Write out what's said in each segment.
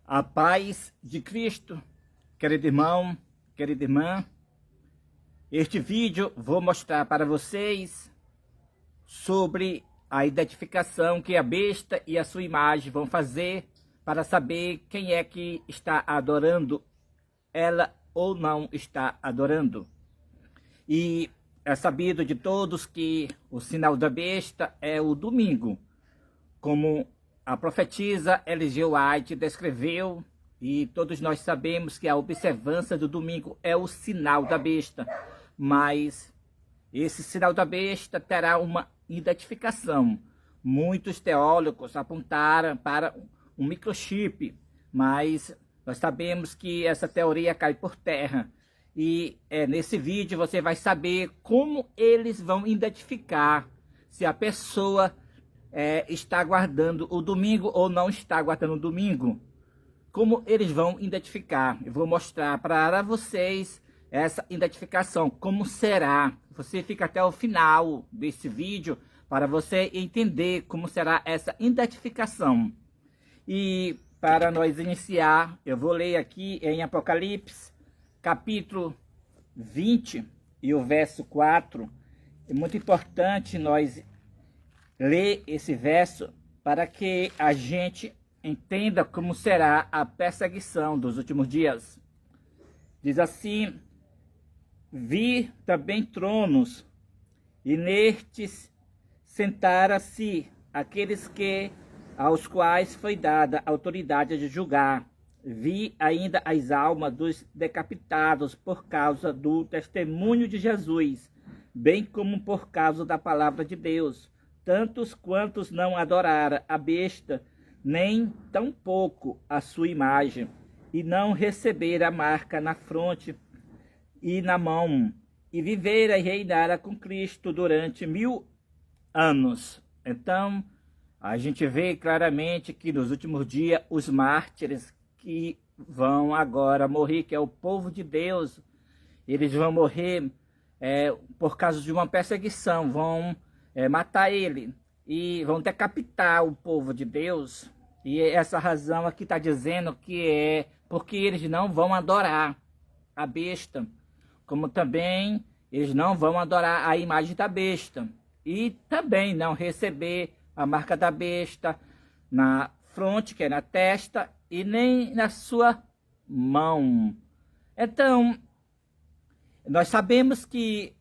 A paz de Cristo, querido irmão, querida irmã. Este vídeo vou mostrar para vocês sobre a identificação que a besta e a sua imagem vão fazer para saber quem é que está adorando ela ou não está adorando. E é sabido de todos que o sinal da besta é o domingo, como a profetisa Ellen G. White descreveu, e todos nós sabemos que a observância do domingo é o sinal da besta, mas esse sinal da besta terá uma identificação. Muitos teólogos apontaram para um microchip, mas nós sabemos que essa teoria cai por terra. E nesse vídeo você vai saber como eles vão identificar se a pessoa está guardando o domingo ou não está guardando o domingo. Como eles vão identificar? Eu vou mostrar para vocês essa identificação, como será. Você fica até o final desse vídeo para você entender como será essa identificação. E para nós iniciar, eu vou ler aqui em Apocalipse, capítulo 20 e o verso 4. É muito importante nós ler esse verso para que a gente entenda como será a perseguição dos últimos dias. Diz assim: vi também tronos, e nestes sentaram-se aqueles aos quais foi dada autoridade de julgar. Vi ainda as almas dos decapitados por causa do testemunho de Jesus, bem como por causa da palavra de Deus. Tantos quantos não adoraram a besta, nem tampouco a sua imagem, e não receberam a marca na fronte e na mão, e viveram e reinaram com Cristo durante 1000 anos. Então, a gente vê claramente que nos últimos dias, os mártires que vão agora morrer, que é o povo de Deus, eles vão morrer por causa de uma perseguição, vão matar ele e vão decapitar o povo de Deus. E essa razão aqui está dizendo que é porque eles não vão adorar a besta, como também eles não vão adorar a imagem da besta, e também não receber a marca da besta na fronte, que é na testa, e nem na sua mão. Então, nós sabemos que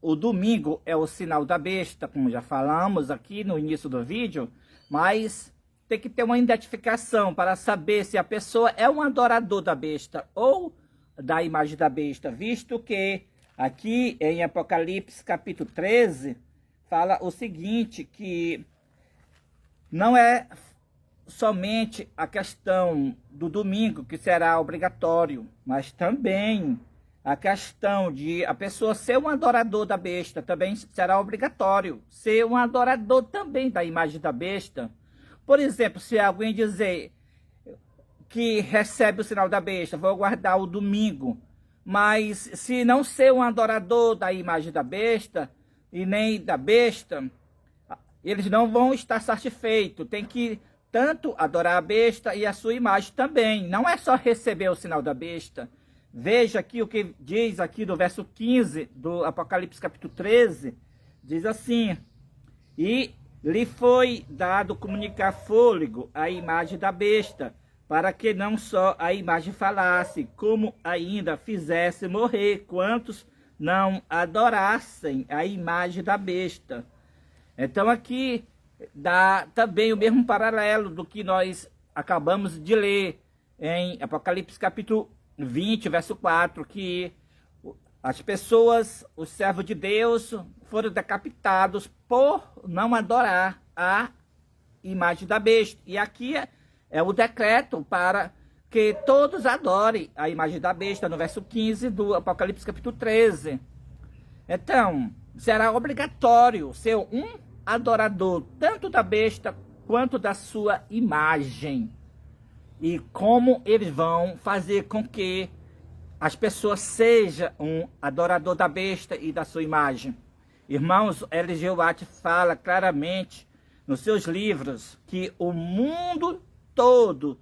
o domingo é o sinal da besta, como já falamos aqui no início do vídeo, mas tem que ter uma identificação para saber se a pessoa é um adorador da besta ou da imagem da besta, visto que aqui em Apocalipse capítulo 13 fala o seguinte, que não é somente a questão do domingo que será obrigatório, mas também a questão de a pessoa ser um adorador da besta também será obrigatório. Ser um adorador também da imagem da besta. Por exemplo, se alguém dizer que recebe o sinal da besta, vou guardar o domingo, mas se não ser um adorador da imagem da besta e nem da besta, eles não vão estar satisfeitos. Tem que tanto adorar a besta e a sua imagem também. Não é só receber o sinal da besta. Veja aqui o que diz aqui do verso 15 do Apocalipse capítulo 13. Diz assim: e lhe foi dado comunicar fôlego à imagem da besta, para que não só a imagem falasse, como ainda fizesse morrer quantos não adorassem a imagem da besta. Então aqui dá também o mesmo paralelo do que nós acabamos de ler em Apocalipse capítulo 20, verso 4, que as pessoas, os servos de Deus, foram decapitados por não adorar a imagem da besta. E aqui é o decreto para que todos adorem a imagem da besta, no verso 15 do Apocalipse capítulo 13. Então, será obrigatório ser um adorador tanto da besta quanto da sua imagem. E como eles vão fazer com que as pessoas sejam um adorador da besta e da sua imagem? Irmãos, Ellen G. White fala claramente nos seus livros que o mundo todo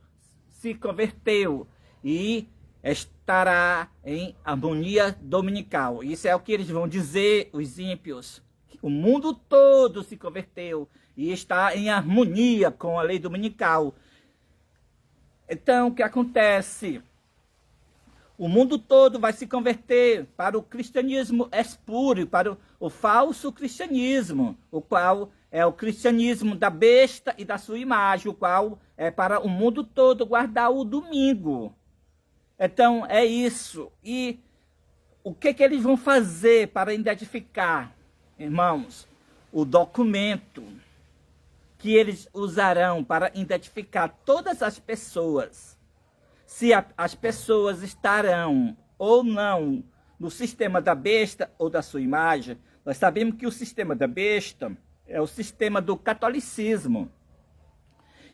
se converteu e estará em harmonia dominical. Isso é o que eles vão dizer, os ímpios. O mundo todo se converteu e está em harmonia com a lei dominical. Então, o que acontece? O mundo todo vai se converter para o cristianismo espúrio, para o falso cristianismo, o qual é o cristianismo da besta e da sua imagem, o qual é para o mundo todo guardar o domingo. Então, é isso. E o que eles vão fazer para identificar, irmãos? O documento que eles usarão para identificar todas as pessoas, se as pessoas estarão ou não no sistema da besta ou da sua imagem. Nós sabemos que o sistema da besta é o sistema do catolicismo.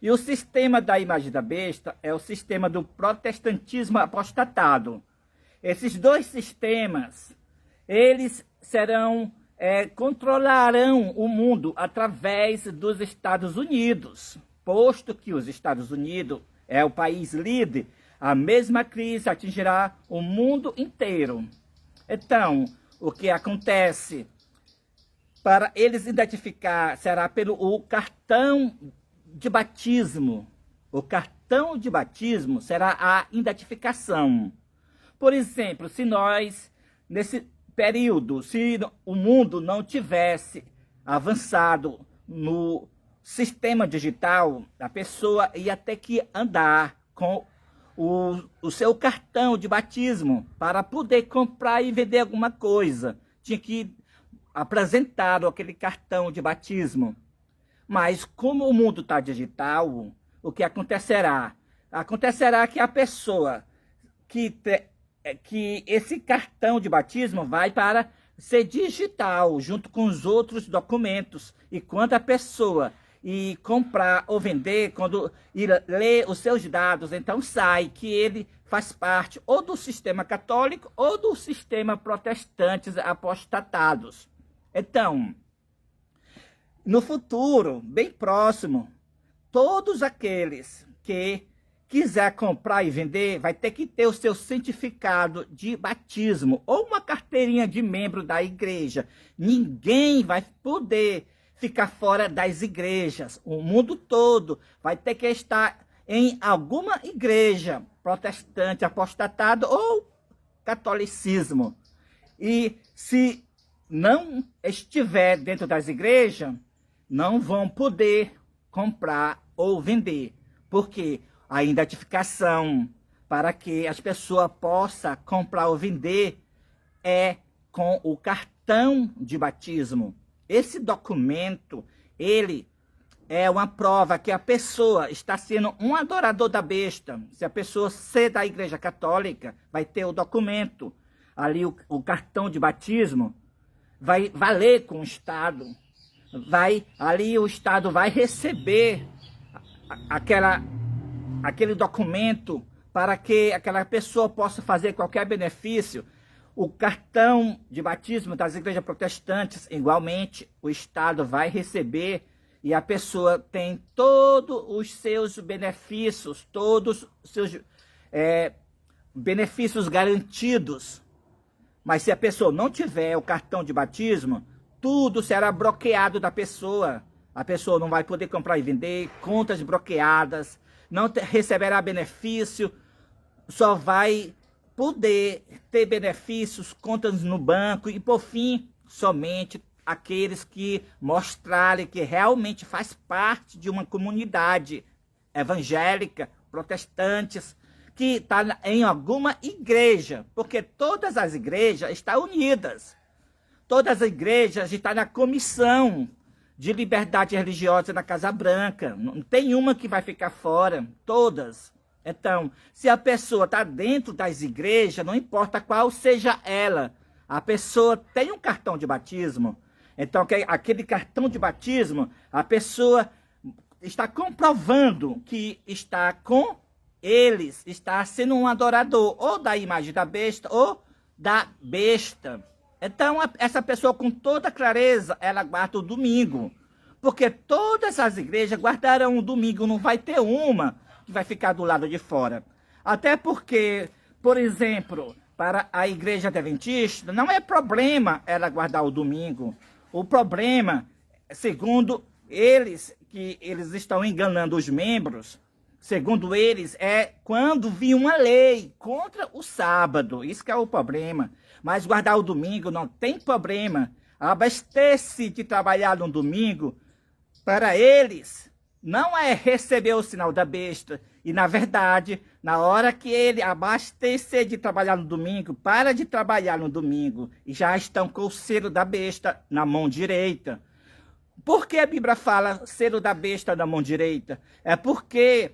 E o sistema da imagem da besta é o sistema do protestantismo apostatado. Esses dois sistemas, eles controlarão o mundo através dos Estados Unidos. Posto que os Estados Unidos é o país líder, a mesma crise atingirá o mundo inteiro. Então, o que acontece? Para eles identificar, será pelo cartão de batismo. O cartão de batismo será a identificação. Por exemplo, se nós, nesse período, se o mundo não tivesse avançado no sistema digital, a pessoa ia ter que andar com o seu cartão de batismo para poder comprar e vender alguma coisa. Tinha que apresentar aquele cartão de batismo. Mas como o mundo está digital, o que acontecerá? Acontecerá que a pessoa que esse cartão de batismo vai para ser digital, junto com os outros documentos. E quando a pessoa comprar ou vender, quando ir ler os seus dados, então sai que ele faz parte ou do sistema católico ou do sistema protestantes apostatados. Então, no futuro, bem próximo, todos aqueles que quiser comprar e vender, vai ter que ter o seu certificado de batismo ou uma carteirinha de membro da igreja. Ninguém vai poder ficar fora das igrejas. O mundo todo vai ter que estar em alguma igreja protestante, apostatado ou catolicismo. E se não estiver dentro das igrejas, não vão poder comprar ou vender. Porque a identificação para que as pessoas possam comprar ou vender é com o cartão de batismo. Esse documento, ele é uma prova que a pessoa está sendo um adorador da besta. Se a pessoa ser da igreja católica, vai ter o documento. Ali o cartão de batismo vai valer com o Estado. Ali o Estado vai receber aquele documento para que aquela pessoa possa fazer qualquer benefício. O cartão de batismo das igrejas protestantes, igualmente, o Estado vai receber e a pessoa tem todos os seus benefícios, todos os seus benefícios garantidos. Mas se a pessoa não tiver o cartão de batismo, tudo será bloqueado da pessoa. A pessoa não vai poder comprar e vender, contas bloqueadas, não receberá benefício, só vai poder ter benefícios, contas no banco e, por fim, somente aqueles que mostrarem que realmente faz parte de uma comunidade evangélica, protestantes, que está em alguma igreja, porque todas as igrejas estão unidas. Todas as igrejas estão na comissão de liberdade religiosa na Casa Branca. Não tem uma que vai ficar fora, todas. Então, se a pessoa está dentro das igrejas, não importa qual seja ela, a pessoa tem um cartão de batismo. Então, aquele cartão de batismo, a pessoa está comprovando que está com eles, está sendo um adorador ou da imagem da besta ou da besta. Então, essa pessoa, com toda clareza, ela guarda o domingo. Porque todas as igrejas guardarão o domingo, não vai ter uma que vai ficar do lado de fora. Até porque, por exemplo, para a igreja adventista, não é problema ela guardar o domingo. O problema, segundo eles, que eles estão enganando os membros, segundo eles, é quando vir uma lei contra o sábado. Isso que é o problema. Mas guardar o domingo não tem problema. Abastecer de trabalhar no domingo, para eles, não é receber o sinal da besta. E, na verdade, na hora que ele abastecer de trabalhar no domingo, para de trabalhar no domingo e já estão com o selo da besta na mão direita. Por que a Bíblia fala selo da besta na mão direita? É porque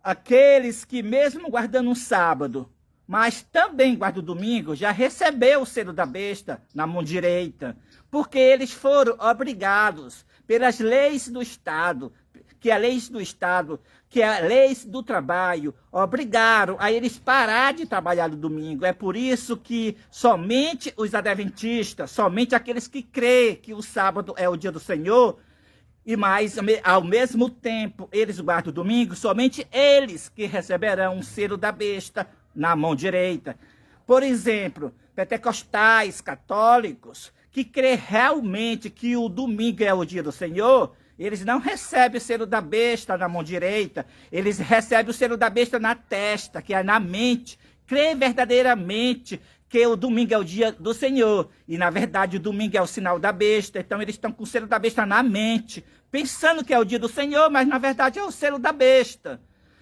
aqueles que mesmo guardando um sábado, mas também guardam o domingo, já recebeu o selo da besta na mão direita. Porque eles foram obrigados pelas leis do Estado, que a leis do Estado, que a leis do trabalho, obrigaram a eles parar de trabalhar no domingo. É por isso que somente os adventistas, somente aqueles que creem que o sábado é o dia do Senhor, e mais, ao mesmo tempo, eles guardam o domingo, somente eles que receberão o selo da besta na mão direita. Por exemplo, pentecostais, católicos, que crê realmente que o domingo é o dia do Senhor, eles não recebem o selo da besta na mão direita, eles recebem o selo da besta na testa, que é na mente. Crê verdadeiramente que o domingo é o dia do Senhor. E, na verdade, o domingo é o sinal da besta. Então, eles estão com o selo da besta na mente, pensando que é o dia do Senhor, mas, na verdade, é o selo da besta.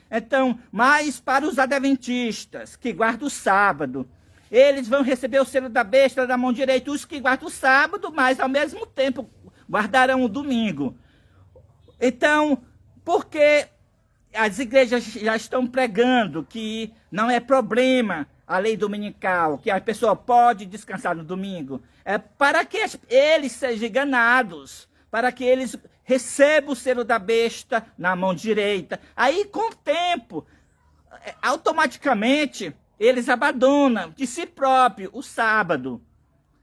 Então, mas para os adventistas que guardam o sábado, eles vão receber o selo da besta na mão direita, os que guardam o sábado, mas, ao mesmo tempo, guardarão o domingo. Então, porque as igrejas já estão pregando que não é problema a lei dominical, que a pessoa pode descansar no domingo, é para que eles sejam enganados, para que eles recebam o selo da besta na mão direita. Aí, com o tempo, automaticamente, eles abandonam de si próprio o sábado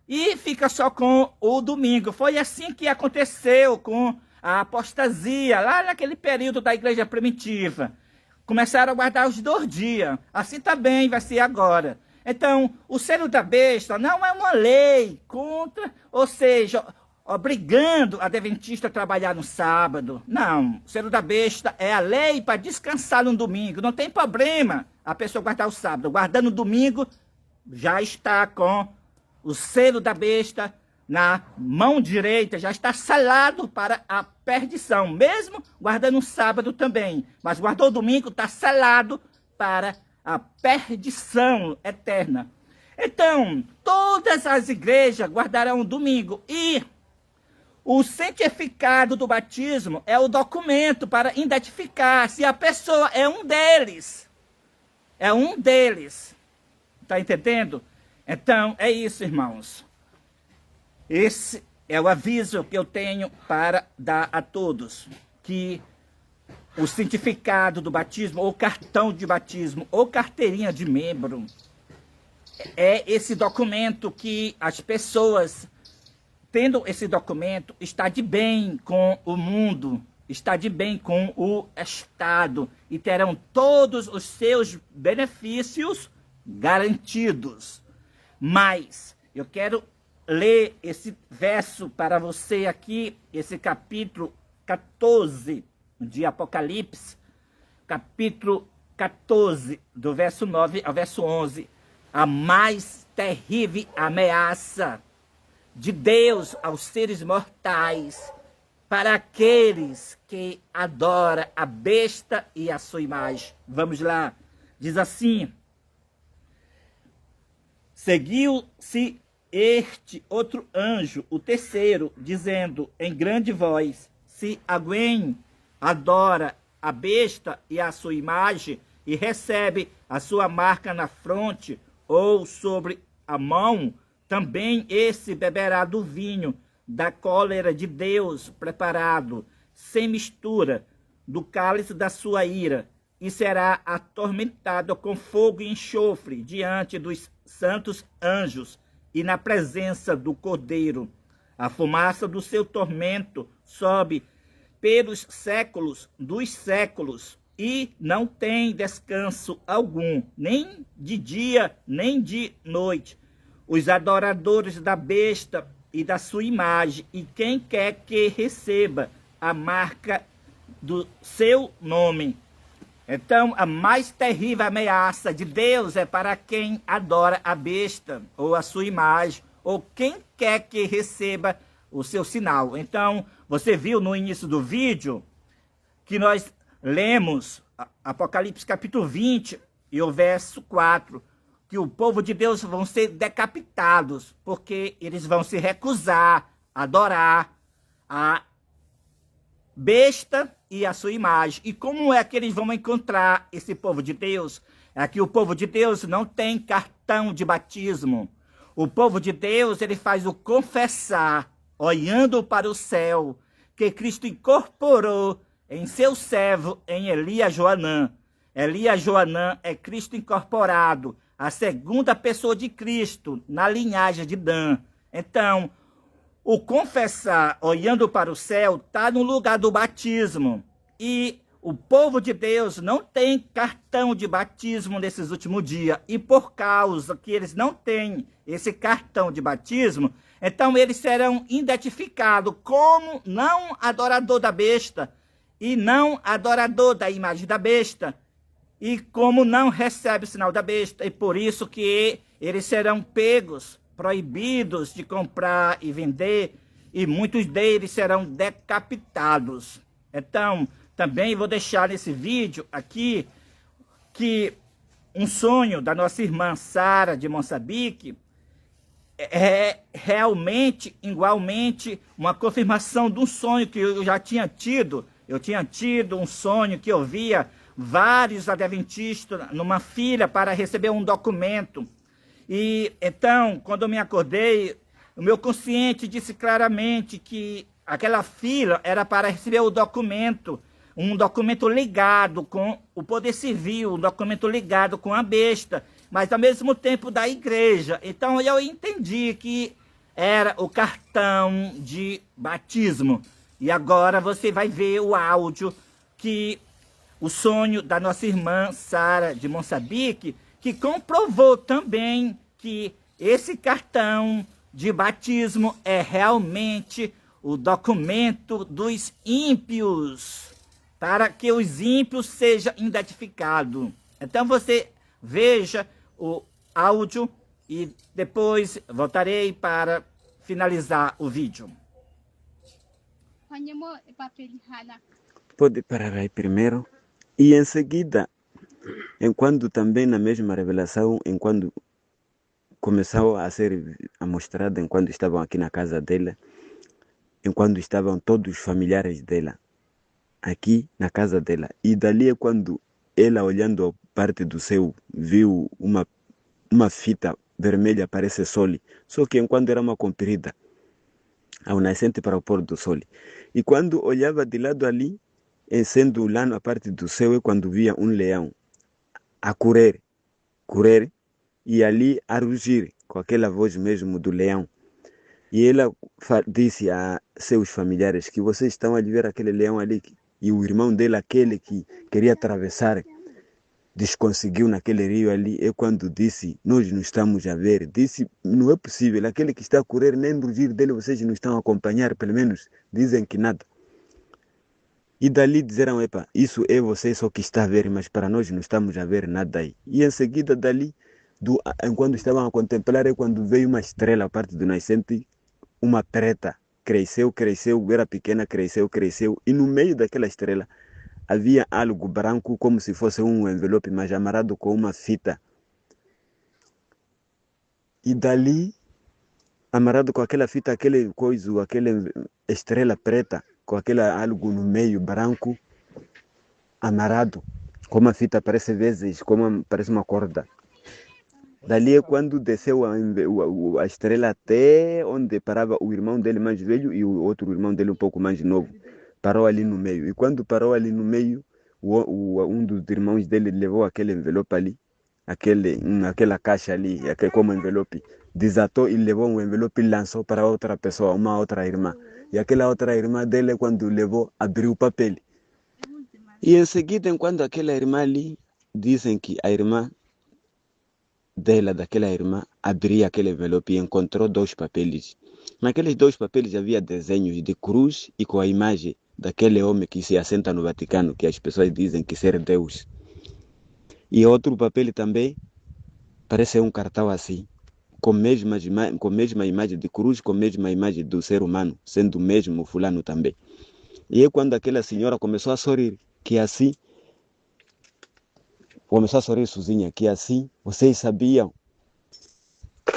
e fica só com o domingo. Foi assim que aconteceu com a apostasia, lá naquele período da igreja primitiva. Começaram a guardar os 2 dias. Assim também vai ser agora. Então, o selo da besta não é uma lei contra, ou seja, obrigando a adventista a trabalhar no sábado. Não, o selo da besta é a lei para descansar no domingo. Não tem problema a pessoa guardar o sábado. Guardando o domingo, já está com o selo da besta na mão direita, já está selado para a perdição, mesmo guardando o sábado também. Mas guardou o domingo, está selado para a perdição eterna. Então, todas as igrejas guardarão o domingo. E o certificado do batismo é o documento para identificar se a pessoa é um deles. É um deles. Está entendendo? Então, é isso, irmãos. Esse é o aviso que eu tenho para dar a todos, que o certificado do batismo, ou cartão de batismo, ou carteirinha de membro, é esse documento que as pessoas, tendo esse documento, está de bem com o mundo, está de bem com o Estado, e terão todos os seus benefícios garantidos. Mas eu quero ler esse verso para você aqui, esse capítulo 14 de Apocalipse, capítulo 14, do verso 9 ao verso 11, a mais terrível ameaça de Deus aos seres mortais, para aqueles que adoram a besta e a sua imagem. Vamos lá, diz assim: seguiu-se este outro anjo, o terceiro, dizendo em grande voz: se alguém adora a besta e a sua imagem, e recebe a sua marca na fronte ou sobre a mão, também esse beberá do vinho da cólera de Deus preparado, sem mistura, do cálice da sua ira, e será atormentado com fogo e enxofre diante dos santos anjos, e na presença do Cordeiro. A fumaça do seu tormento sobe pelos séculos dos séculos. e não tem descanso algum, nem de dia, nem de noite. Os adoradores da besta e da sua imagem, e quem quer que receba a marca do seu nome. Então, a mais terrível ameaça de Deus é para quem adora a besta, ou a sua imagem, ou quem quer que receba o seu sinal. Então, você viu no início do vídeo que nós lemos Apocalipse capítulo 20 e o verso 4, que o povo de Deus vão ser decapitados, porque eles vão se recusar a adorar a besta e a sua imagem. E como é que eles vão encontrar esse povo de Deus? É que o povo de Deus não tem cartão de batismo. O povo de Deus, ele faz o confessar, olhando para o céu, que Cristo incorporou em seu servo, em Elias Joanã. Elias Joanã é Cristo incorporado, a segunda pessoa de Cristo, na linhagem de Dan. Então, o confessar, olhando para o céu, está no lugar do batismo. E o povo de Deus não tem cartão de batismo nesses últimos dias. E por causa que eles não têm esse cartão de batismo, então eles serão identificados como não adorador da besta e não adorador da imagem da besta. E como não recebe o sinal da besta. E por isso que eles serão pegos, proibidos de comprar e vender, e muitos deles serão decapitados. Então, também vou deixar nesse vídeo aqui que um sonho da nossa irmã Sara de Moçambique é realmente, igualmente, uma confirmação de um sonho que eu já tinha tido. Eu tinha tido um sonho que eu via vários adventistas numa fila para receber um documento. E então, quando eu me acordei, o meu consciente disse claramente que aquela fila era para receber o documento, um documento ligado com o poder civil, um documento ligado com a besta, mas ao mesmo tempo da igreja. Então eu entendi que era o cartão de batismo. E agora você vai ver o áudio que o sonho da nossa irmã Sara de Moçambique, que comprovou também que esse cartão de batismo é realmente o documento dos ímpios, para que os ímpios sejam identificados. Então você veja o áudio e depois voltarei para finalizar o vídeo. Pode parar aí primeiro. E em seguida, enquanto também na mesma revelação, enquanto começou a ser mostrada, enquanto estavam aqui na casa dela, enquanto estavam todos os familiares dela, aqui na casa dela. E dali é quando ela, olhando a parte do céu, viu uma fita vermelha, parece sol. Só que enquanto era uma comprida, ao nascente para o pôr do sol. E quando olhava de lado ali, sendo lá na parte do céu, é quando via um leão a correr, e ali a rugir, com aquela voz mesmo do leão. E ela disse a seus familiares que vocês estão a ver aquele leão ali, e o irmão dele, aquele que queria atravessar, desconseguiu naquele rio ali. É quando disse, nós não estamos a ver. Disse, não é possível, aquele que está a correr, nem rugir dele vocês não estão a acompanhar, pelo menos dizem que nada. E dali disseram, epa, isso é você só que está a ver, mas para nós não estamos a ver nada aí. E em seguida dali, enquanto estavam a contemplar, é quando veio uma estrela, a parte do nascente, uma preta. Cresceu, era pequena, cresceu. E no meio daquela estrela havia algo branco, como se fosse um envelope, mas amarrado com uma fita. E dali, amarrado com aquela fita, aquela estrela preta, com aquela algo no meio branco, amarrado, com uma fita, parece vezes, parece uma corda. Dali é quando desceu a estrela até onde parava o irmão dele mais velho e o outro irmão dele um pouco mais novo. Parou ali no meio. E quando parou ali no meio, um dos irmãos dele levou aquele envelope ali, aquela caixa ali, como envelope, desatou e levou um envelope e lançou para outra pessoa, uma outra irmã. E aquela outra irmã dele, quando levou, abriu o papel. E em seguida, enquanto aquela irmã ali, dizem que a irmã dela, daquela irmã, abriu aquele envelope e encontrou 2 papéis. Naqueles 2 papéis havia desenhos de cruz e com a imagem daquele homem que se assenta no Vaticano, que as pessoas dizem que ser Deus. E outro papel também parece um cartão assim, com a mesma imagem de cruz, com a mesma imagem do ser humano, sendo o mesmo fulano também. E é quando aquela senhora começou a sorrir, que assim, começou a sorrir sozinha, que assim, vocês sabiam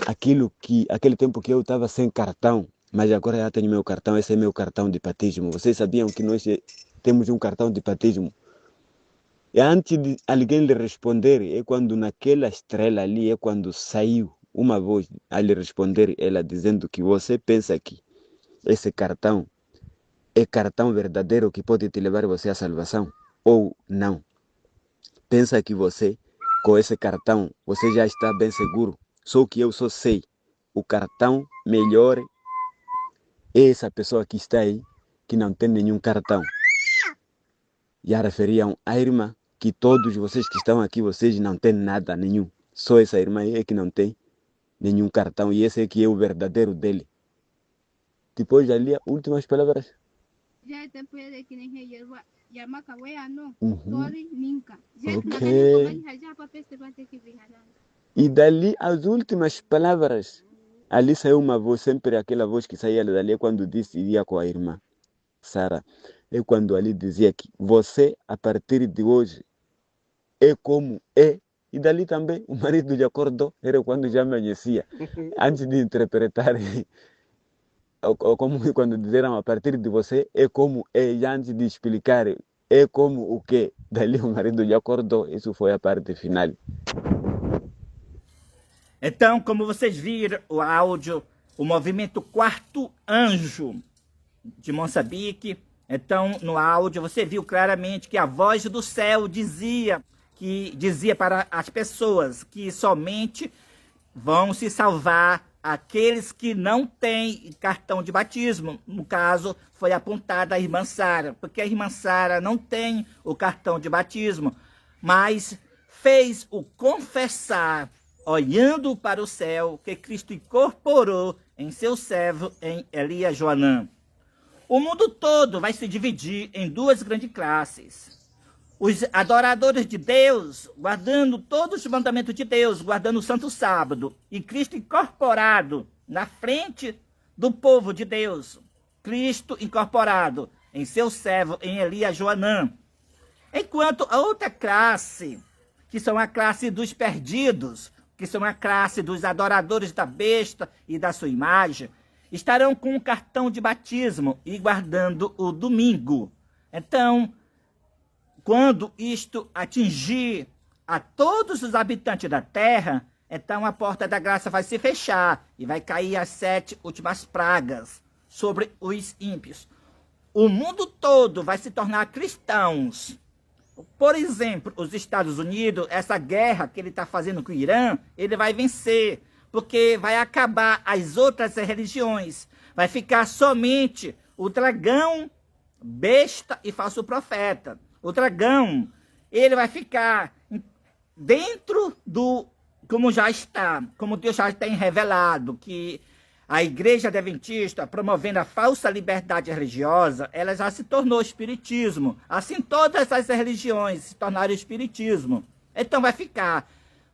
aquele tempo que eu estava sem cartão, mas agora já tenho meu cartão, esse é meu cartão de batismo. Vocês sabiam que nós temos um cartão de batismo? E antes de alguém lhe responder, é quando naquela estrela ali, é quando saiu uma voz a lhe responder, ela dizendo que você pensa que esse cartão é cartão verdadeiro que pode te levar você à salvação ou não. Pensa que você, com esse cartão, você já está bem seguro. Só que eu só sei, o cartão melhor é essa pessoa que está aí, que não tem nenhum cartão. Já referiam à irmã, que todos vocês que estão aqui, vocês não têm nada nenhum. Só essa irmã aí é que não tem nenhum cartão, e esse aqui é o verdadeiro dele. Depois ali, as últimas palavras. Ok. E dali, as últimas palavras, ali saiu uma voz, sempre aquela voz que saía dali quando disse iria com a irmã Sara. É quando ali dizia que você, a partir de hoje, é como é. E dali também o marido já acordou, era quando já amanhecia. Antes de interpretar, ou como quando disseram a partir de você, é como é. E antes de explicar, é como o que. Dali o marido já acordou. Isso foi a parte final. Então, como vocês viram o áudio, o movimento Quarto Anjo de Moçambique. Então, no áudio, você viu claramente que a voz do céu dizia para as pessoas que somente vão se salvar aqueles que não têm cartão de batismo. No caso, foi apontada a irmã Sara, porque a irmã Sara não tem o cartão de batismo, mas fez o confessar, olhando para o céu, que Cristo incorporou em seu servo, em Elias Joanã. O mundo todo vai se dividir em 2 grandes classes. Os adoradores de Deus, guardando todos os mandamentos de Deus, guardando o Santo Sábado, e Cristo incorporado na frente do povo de Deus. Cristo incorporado em seu servo, em Elias Joanã. Enquanto a outra classe, que são a classe dos perdidos, que são a classe dos adoradores da besta e da sua imagem, estarão com um cartão de batismo e guardando o domingo. Então, quando isto atingir a todos os habitantes da terra, então a porta da graça vai se fechar e vai cair as 7 últimas pragas sobre os ímpios. O mundo todo vai se tornar cristãos. Por exemplo, os Estados Unidos, essa guerra que ele está fazendo com o Irã, ele vai vencer, porque vai acabar as outras religiões. Vai ficar somente o dragão, besta e falso profeta. O dragão, ele vai ficar dentro do, como já está, como Deus já tem revelado, que a igreja adventista, promovendo a falsa liberdade religiosa, ela já se tornou espiritismo. Assim, todas as religiões se tornaram espiritismo. Então vai ficar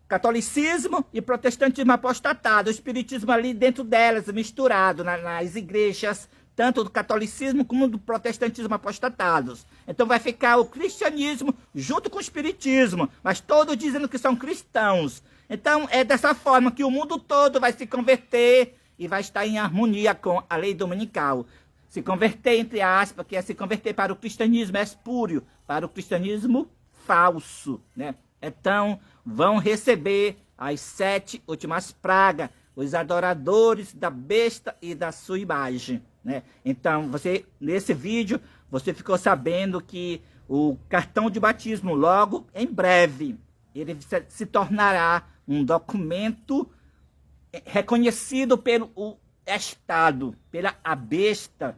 catolicismo e protestantismo apostatado, o espiritismo ali dentro delas, misturado nas igrejas, tanto do catolicismo como do protestantismo apostatados. Então vai ficar o cristianismo junto com o espiritismo, mas todos dizendo que são cristãos. Então é dessa forma que o mundo todo vai se converter e vai estar em harmonia com a lei dominical. Se converter, entre aspas, que é se converter para o cristianismo espúrio, para o cristianismo falso, né? Então, vão receber as 7 últimas pragas, os adoradores da besta e da sua imagem, né? Então, nesse vídeo, você ficou sabendo que o cartão de batismo, logo, em breve, ele se tornará um documento reconhecido pelo Estado, pela a besta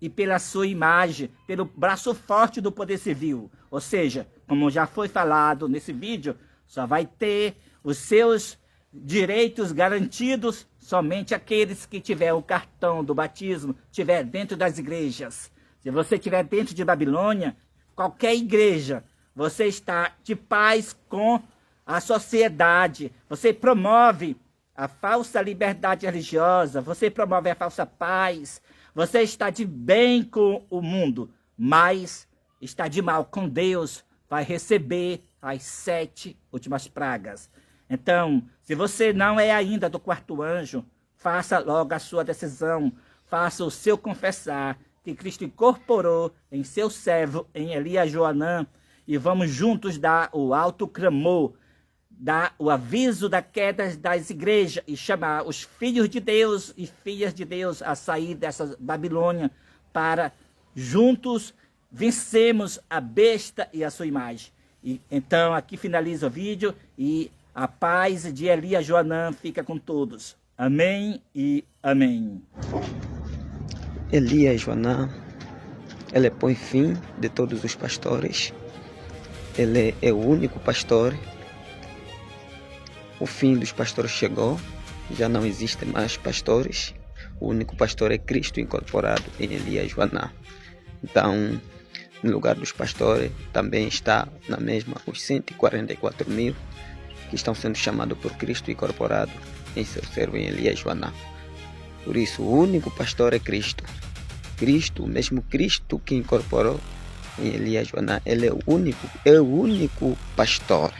e pela sua imagem, pelo braço forte do poder civil. Ou seja, como já foi falado nesse vídeo, só vai ter os seus direitos garantidos somente aqueles que tiver o cartão do batismo, tiver dentro das igrejas. Se você estiver dentro de Babilônia, qualquer igreja, você está de paz com a sociedade, você promove a falsa liberdade religiosa, você promove a falsa paz, você está de bem com o mundo, mas está de mal com Deus, vai receber as 7 últimas pragas. Então, se você não é ainda do quarto anjo, faça logo a sua decisão, faça o seu confessar, que Cristo incorporou em seu servo, em Elias Joanã, e vamos juntos dar o alto clamor, dar o aviso da queda das igrejas e chamar os filhos de Deus e filhas de Deus a sair dessa Babilônia para juntos vencermos a besta e a sua imagem. E, então aqui finaliza o vídeo e a paz de Elias Joanã fica com todos. Amém e amém. Elias Joanã, ele põe fim de todos os pastores. Ele é o único pastor. O fim dos pastores chegou. Já não existem mais pastores. O único pastor é Cristo incorporado em Elias Joanã. Então, no lugar dos pastores, também está na mesma os 144 mil que estão sendo chamados por Cristo incorporado em seu servo em Elias Joanã. Por isso, o único pastor é Cristo. Cristo, o mesmo Cristo que incorporou em Elias Joanã, ele é o único pastor.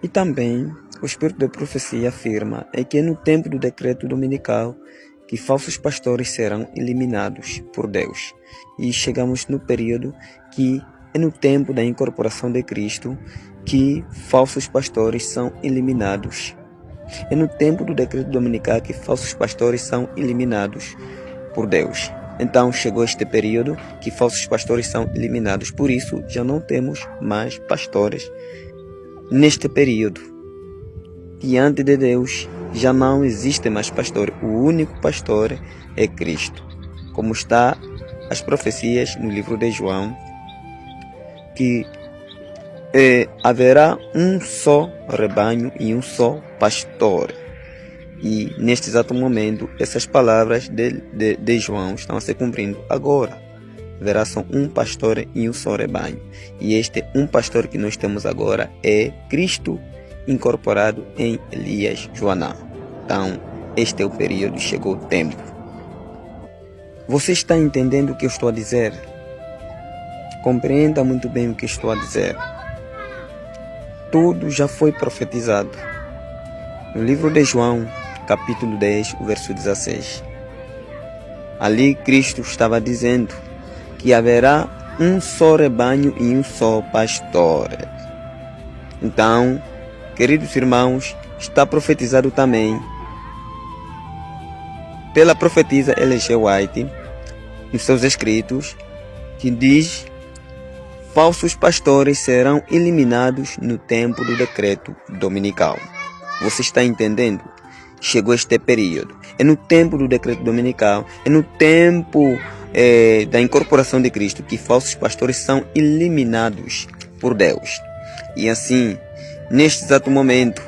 E também, o Espírito da Profecia afirma que é no tempo do decreto dominical que falsos pastores serão eliminados por Deus. E chegamos no período que é no tempo da incorporação de Cristo que falsos pastores são eliminados. É no tempo do decreto dominical que falsos pastores são eliminados por Deus. Então chegou este período que falsos pastores são eliminados. Por isso já não temos mais pastores neste período. Diante de Deus já não existe mais pastor. O único pastor é Cristo. Como está as profecias no livro de João, que haverá um só rebanho e um só pastor. E neste exato momento, essas palavras de João estão se cumprindo agora. Haverá só um pastor e um só rebanho. E este um pastor que nós temos agora é Cristo incorporado em Elias Joanã. Então, este é o período, chegou o tempo. Você está entendendo o que eu estou a dizer? Compreenda muito bem o que estou a dizer. Tudo já foi profetizado. No livro de João, capítulo 10, o verso 16. Ali Cristo estava dizendo que haverá um só rebanho e um só pastor. Então, queridos irmãos, está profetizado também pela profetisa Ellen G. White, nos seus escritos, que diz: falsos pastores serão eliminados no tempo do decreto dominical. Você está entendendo? Chegou este período. É no tempo do decreto dominical, é no tempo da incorporação de Cristo que falsos pastores são eliminados por Deus. E assim, neste exato momento,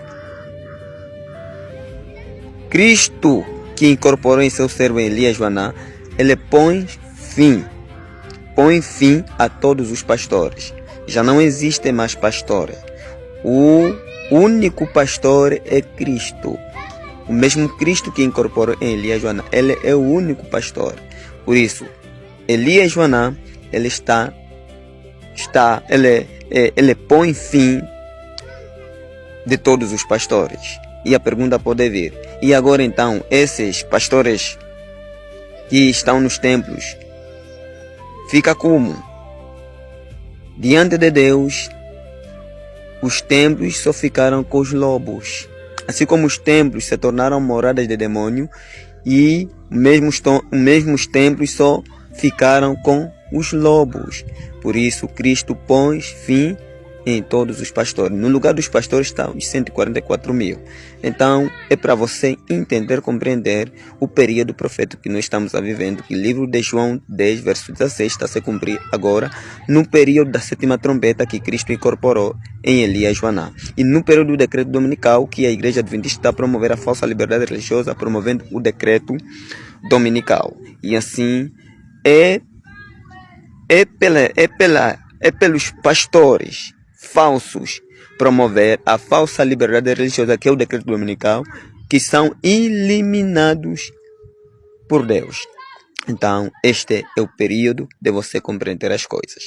Cristo, que incorporou em seu servo Elias Joanã, ele põe fim a todos os pastores. Já não existe mais pastor. O único pastor é Cristo. O mesmo Cristo que incorporou em Elias Joanã, ele é o único pastor. Por isso, Elias Joanã, ele põe fim de todos os pastores. E a pergunta pode vir: e agora então, esses pastores que estão nos templos, fica como? Diante de Deus, os templos só ficaram com os lobos. Assim como os templos se tornaram moradas de demônio, e mesmos templos só ficaram com os lobos. Por isso Cristo põe fim em todos os pastores. No lugar dos pastores estão os 144 mil. Então, é para você entender, compreender o período profético que nós estamos a vivendo, que o livro de João 10, verso 16, está a se cumprir agora, no período da sétima trombeta que Cristo incorporou em Elias e Joaná. E no período do decreto dominical, que a Igreja Adventista está a promover a falsa liberdade religiosa, promovendo o decreto dominical. E assim, é pelos pastores falsos promover a falsa liberdade religiosa, que é o decreto dominical, que são eliminados por Deus. Então, este é o período de você compreender as coisas.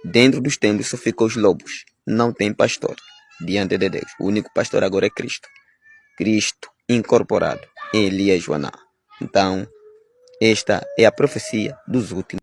Dentro dos templos só ficam os lobos. Não tem pastor diante de Deus. O único pastor agora é Cristo. Cristo incorporado em Elias e Joaná. Então, esta é a profecia dos últimos.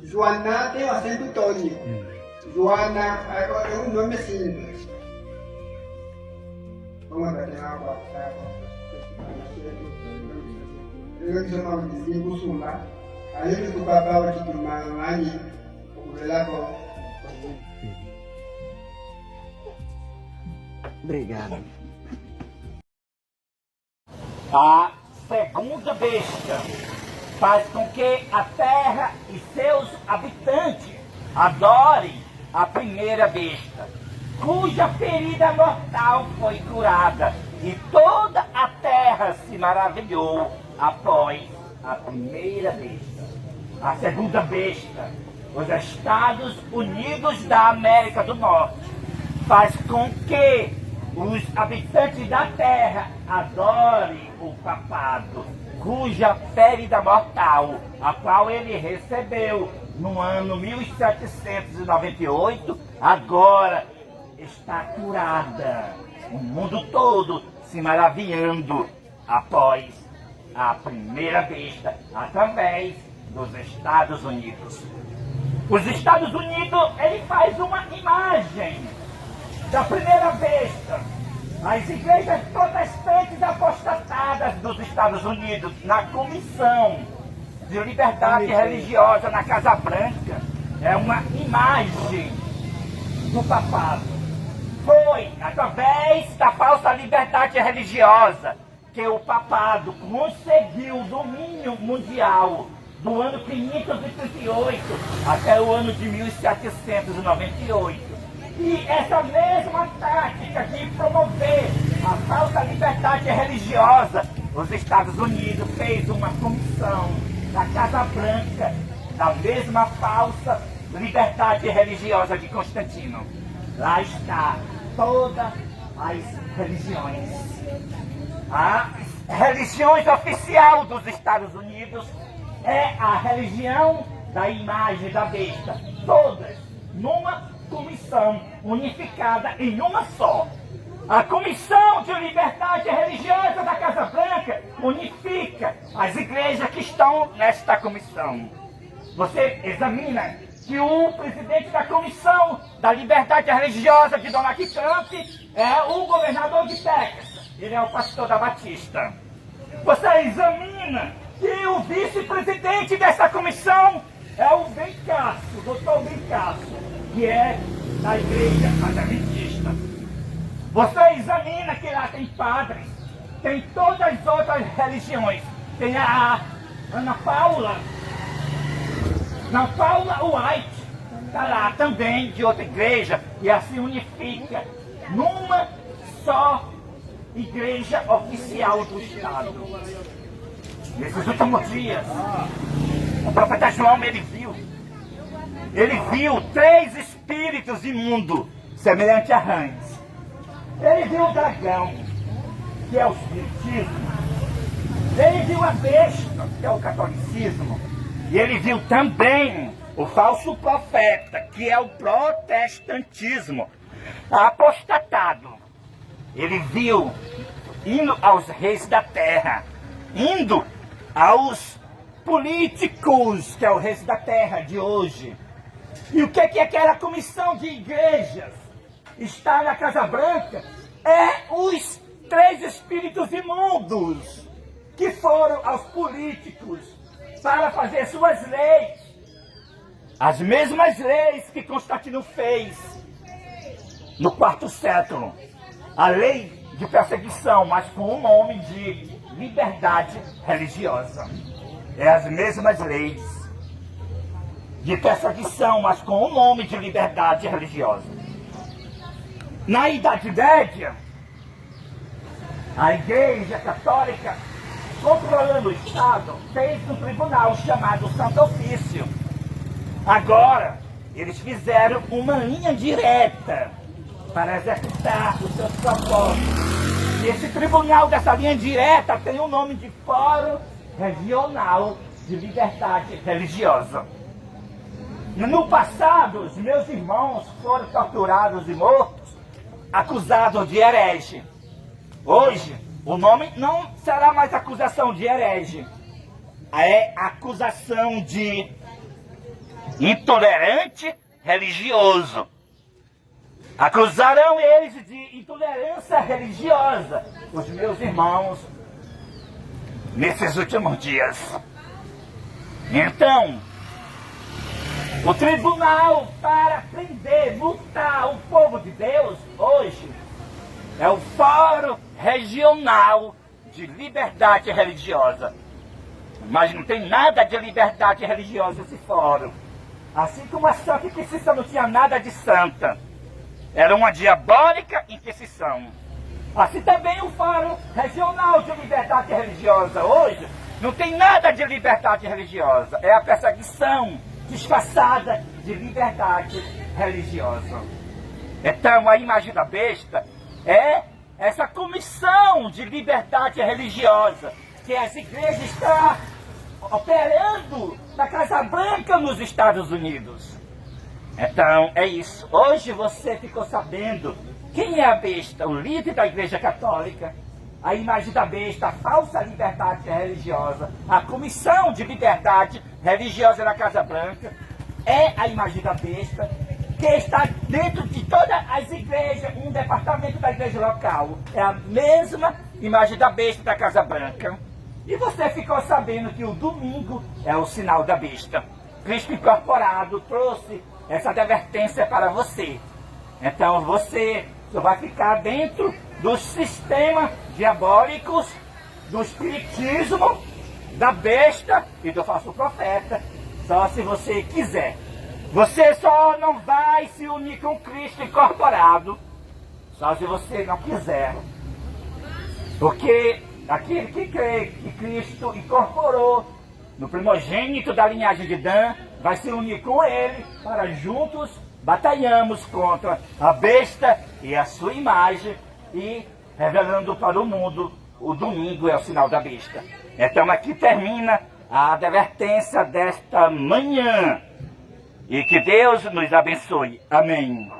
Joana tem o acento tônico. Joana é um nome simples. Vamos bater na água. Eu chamo de Zimbusumba. Aí eu estou babando aqui do Malamani. Obrigado. A segunda besta faz com que a terra e seus habitantes adorem a primeira besta, cuja ferida mortal foi curada, e toda a terra se maravilhou após a primeira besta. A segunda besta, os Estados Unidos da América do Norte, faz com que os habitantes da terra adorem o papado, cuja ferida mortal, a qual ele recebeu no ano 1798, agora está curada. O mundo todo se maravilhando após a primeira besta, através dos Estados Unidos. Os Estados Unidos, ele faz uma imagem da primeira besta. As igrejas protestantes apostatadas dos Estados Unidos, na Comissão de Liberdade Religiosa na Casa Branca, é uma imagem do papado. Foi através da falsa liberdade religiosa que o papado conseguiu o domínio mundial do ano 538 até o ano de 1798. E essa mesma tática de promover a falsa liberdade religiosa, os Estados Unidos fez uma comissão da Casa Branca da mesma falsa liberdade religiosa de Constantino. Lá está todas as religiões. A religião oficial dos Estados Unidos é a religião da imagem da besta. Todas numa comissão unificada em uma só. A Comissão de Liberdade Religiosa da Casa Branca unifica as igrejas que estão nesta comissão. Você examina que o presidente da Comissão da Liberdade Religiosa de Donald Trump é o governador de Texas. Ele é o pastor da Batista. Você examina que o vice-presidente dessa comissão é o Bencasso, doutor Bencasso, que é da igreja adventista. Você examina que lá tem padres, tem todas as outras religiões. Tem a Ana Paula White, está lá também de outra igreja, e assim unifica numa só igreja oficial do Estado. Nesses últimos dias, o profeta João, ele viu ele viu 3 espíritos imundos, semelhante a rãs. Ele viu o dragão, que é o espiritismo. Ele viu a besta, que é o catolicismo. E ele viu também o falso profeta, que é o protestantismo, apostatado. Ele viu indo aos reis da terra, indo aos políticos, que é o reis da terra de hoje. E o que é aquela comissão de igrejas está na Casa Branca? É os 3 espíritos imundos que foram aos políticos para fazer suas leis. As mesmas leis que Constantino fez no 4º século. A lei de perseguição, mas com o nome de liberdade religiosa. É as mesmas leis de perseguição, mas com o nome de liberdade religiosa. Na Idade Média, a Igreja Católica, controlando o Estado, fez um tribunal chamado Santo Ofício. Agora, eles fizeram uma linha direta para executar os seus propósitos. E esse tribunal dessa linha direta tem o nome de Fórum Regional de Liberdade Religiosa. No passado, os meus irmãos foram torturados e mortos, acusados de herege. Hoje, o nome não será mais acusação de herege, é acusação de intolerante religioso. Acusarão eles de intolerância religiosa, os meus irmãos, nesses últimos dias. Então, o tribunal para prender, multar o povo de Deus hoje é o Fórum Regional de Liberdade Religiosa. Mas não tem nada de liberdade religiosa esse fórum. Assim como a Santa Inquisição não tinha nada de santa. Era uma diabólica Inquisição. Assim também o Fórum Regional de Liberdade Religiosa hoje não tem nada de liberdade religiosa. É a perseguição disfarçada de liberdade religiosa. Então a imagem da besta é essa comissão de liberdade religiosa que as igrejas estão operando na Casa Branca nos Estados Unidos. Então é isso. Hoje você ficou sabendo quem é a besta, o líder da Igreja Católica, a imagem da besta, a falsa liberdade religiosa, a comissão de liberdade religiosa na Casa Branca, é a imagem da besta, que está dentro de todas as igrejas, um departamento da igreja local. É a mesma imagem da besta da Casa Branca. E você ficou sabendo que o domingo é o sinal da besta. Cristo incorporado trouxe essa advertência para você. Então você só vai ficar dentro dos sistemas diabólicos, do espiritismo, da besta e do falso profeta, só se você quiser. Você só não vai se unir com Cristo incorporado, só se você não quiser. Porque aquele que crê que Cristo incorporou no primogênito da linhagem de Dan, vai se unir com ele para juntos batalhamos contra a besta e a sua imagem e revelando para o mundo o domingo é o sinal da besta. Então aqui termina a advertência desta manhã. E que Deus nos abençoe. Amém.